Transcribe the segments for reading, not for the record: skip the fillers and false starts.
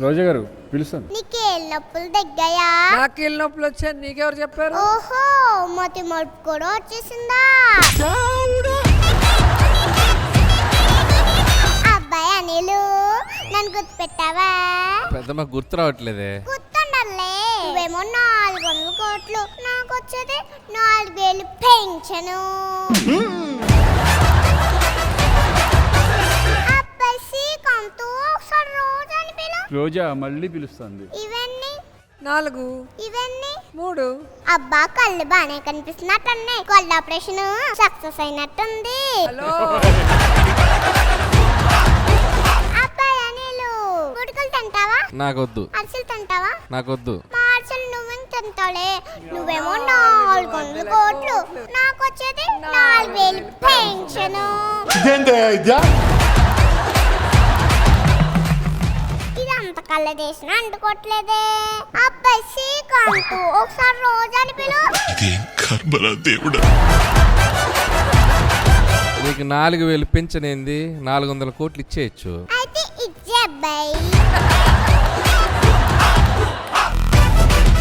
రోజా గారు పిలుస్తాను. నీకేళ్ళ నొప్పులు తగ్గాయా? నాకు కీళ్ళ నొప్పులు వచ్చాయి, నీకెవరు చెప్పారు? ఓహో, మతి మడుపు కూడా వచ్చేసిందా? అబ్బాయి అనిలు, నన్ను గుర్తుపెట్టావా? పెద్దమ్మ గుర్తు రావట్లేదే. గుర్తుండాలే. నువ్వేమో 400 కోట్లు, నాకు వచ్చేది 4000 పెన్షను. అబ్బాయి శ్రీకాంత్, ఒకసారి రోజా అని పిలు. రోజా మళ్ళీ పిలుస్తుంది. ఇవన్నీ 4, ఇవన్నీ 3. అబ్బా, కళ్ళు బానే కనిపిస్తున్నట్టున్నాయి. కళ్ళు ఆపరేషన్ సక్సెస్ అయినట్టుంది. హలో, అబ్బాయి అనిలు, గుడికలు తింటావా? నాకొద్దు. అరిసెలు తింటావా? నాకొద్దు. మా అరిసెలు నువ్వేం తింటావులే. నువ్వేమో 400 కోట్లు, నాకు వచ్చేది 4000 పెన్షను. ఇదంత కళ్ళ చేసిన అంటుకోవట్లేదే. అబ్బాయి శ్రీకాంత్, ఒకసారి రోజా అని పిలు. నీకు 4000 పెంచనేంది, 400 కోట్లు ఇచ్చేయచ్చు. అయితే ఇచ్చే అబ్బాయి.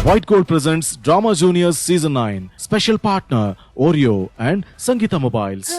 White Gold presents Drama Juniors Season 9. Special partner Oreo and Sangeeta Mobiles.